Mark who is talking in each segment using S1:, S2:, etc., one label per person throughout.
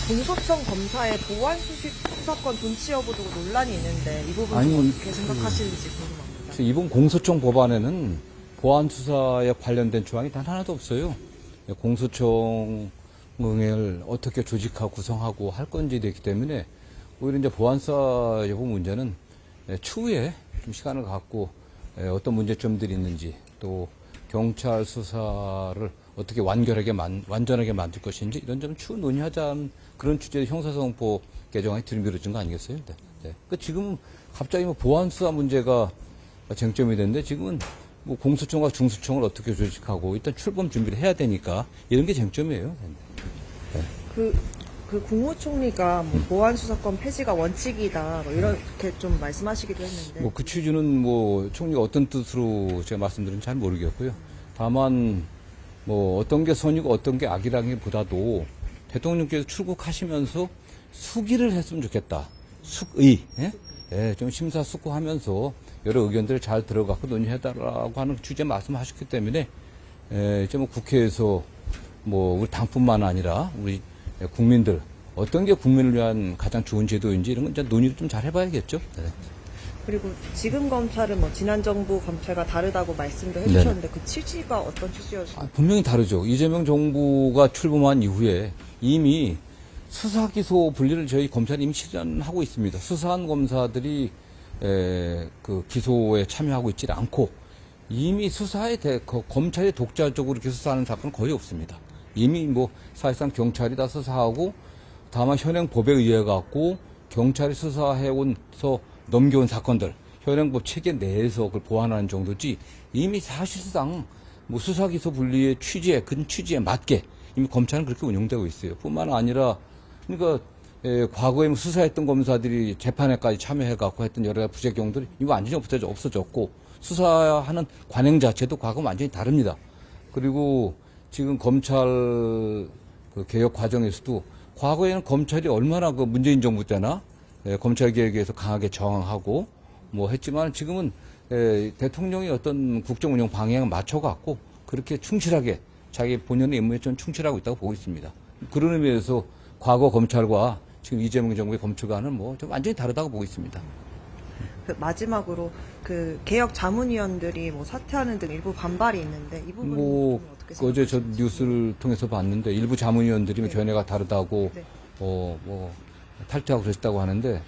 S1: 공소청 검사의 보안 수사권 존치 여부 두고 논란이 있는데 이 부분
S2: 아니,
S1: 어떻게 생각하시는지 궁금합니다.
S2: 이번 공소청 법안에는 보안 수사에 관련된 조항이 단 하나도 없어요. 공소청을 어떻게 조직하고 구성하고 할 건지에 대기 때문에 오히려 이제 보안 수사 여부 문제는 추후에 좀 시간을 갖고 어떤 문제점들이 있는지 또 경찰 수사를 어떻게 완전하게 만들 것인지 이런 점 추후 논의하자는 그런 취지의 형사사정법 개정안이 들이밀어진 거 아니겠어요? 네. 그러니까 지금 갑자기 뭐 보안 수사 문제가 쟁점이 됐는데 지금은 뭐 공소청과 중수청을 어떻게 조직하고 일단 출범 준비를 해야 되니까 이런 게 쟁점이에요. 네.
S1: 그 국무총리가 뭐 보안 수사권 폐지가 원칙이다 뭐 이렇게 좀 말씀하시기도 했는데
S2: 뭐 그 취지는 뭐 총리가 어떤 뜻으로 제가 말씀드린지 잘 모르겠고요. 다만 뭐 어떤 게 선이고 어떤 게 악이라기보다도 대통령께서 출국하시면서 수기를 했으면 좋겠다. 숙의, 좀 심사숙고하면서 여러 의견들을 잘 들어갖고 논의해달라고 하는 취지의 말씀하셨기 때문에 이제 뭐 국회에서 뭐 우리 당뿐만 아니라 우리 국민들 어떤 게 국민을 위한 가장 좋은 제도인지 이런 건 이제 논의를 좀 잘 해봐야겠죠. 네.
S1: 그리고 지금 검찰은 뭐 지난 정부 검찰과 다르다고 말씀도 해주셨는데 그 취지가 어떤 취지였어요?
S2: 분명히 다르죠. 이재명 정부가 출범한 이후에 이미 수사 기소 분리를 저희 검찰이 이미 실현하고 있습니다. 수사한 검사들이 그 기소에 참여하고 있지 않고 이미 검찰이 독자적으로 이렇게 수사하는 사건은 거의 없습니다. 이미 뭐 사실상 경찰이 다 수사하고 다만 현행 법에 의해 갖고 경찰이 수사해온서 넘겨온 사건들 현행법 체계 내에서 그걸 보완하는 정도지 이미 사실상 뭐 수사 기소 분리의 큰 취지에 맞게 이미 검찰은 그렇게 운영되고 있어요. 뿐만 아니라 그러니까 과거에 수사했던 검사들이 재판에까지 참여해갖고 했던 여러 가지 부작용들이 이거 완전히 없어졌고 수사하는 관행 자체도 과거와 완전히 다릅니다. 그리고 지금 검찰 그 개혁 과정에서도 과거에는 검찰이 얼마나 그 문재인 정부 때나 검찰 개혁에 대해서 강하게 저항하고 뭐 했지만 지금은 대통령이 어떤 국정 운영 방향을 맞춰갖고 그렇게 충실하게 자기 본연의 임무에 좀 충실하고 있다고 보고 있습니다. 그런 의미에서 과거 검찰과 지금 이재명 정부의 검찰과는 뭐 좀 완전히 다르다고 보고 있습니다.
S1: 마지막으로 그 개혁 자문위원들이 뭐 사퇴하는 등 일부 반발이 있는데 이 부분은
S2: 뭐
S1: 좀 어떻게
S2: 어제 저
S1: 생각하시는지.
S2: 뉴스를 통해서 봤는데 일부 자문위원들이
S1: 네.
S2: 견해가 다르다고
S1: 네.
S2: 뭐 탈퇴하고 그랬다고 하는데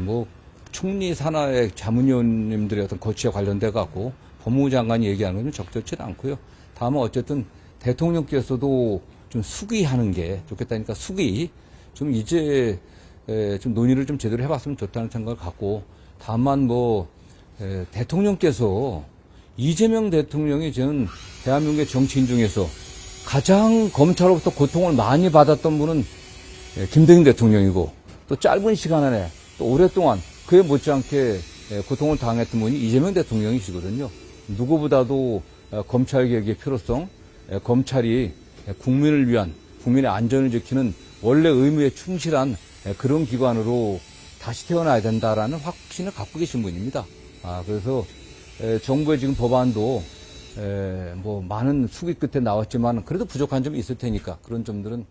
S2: 뭐 총리 산하의 자문위원님들의 어떤 거취에 관련돼 갖고 법무부 장관이 얘기하는 건 적절치는 않고요. 다만 어쨌든 대통령께서도 좀 숙의하는 게 좋겠다니까 숙의 좀 이제 좀 논의를 좀 제대로 해봤으면 좋다는 생각을 갖고 다만 뭐 대통령께서 이재명 대통령이 저는 대한민국의 정치인 중에서 가장 검찰로부터 고통을 많이 받았던 분은 김대중 대통령이고 또 짧은 시간 안에 또 오랫동안 그에 못지않게 고통을 당했던 분이 이재명 대통령이시거든요. 누구보다도 검찰개혁의 필요성, 검찰이 국민을 위한 국민의 안전을 지키는 원래 의무에 충실한 그런 기관으로 다시 태어나야 된다라는 확신을 갖고 계신 분입니다. 그래서 정부의 지금 법안도 뭐 많은 수기 끝에 나왔지만 그래도 부족한 점이 있을 테니까 그런 점들은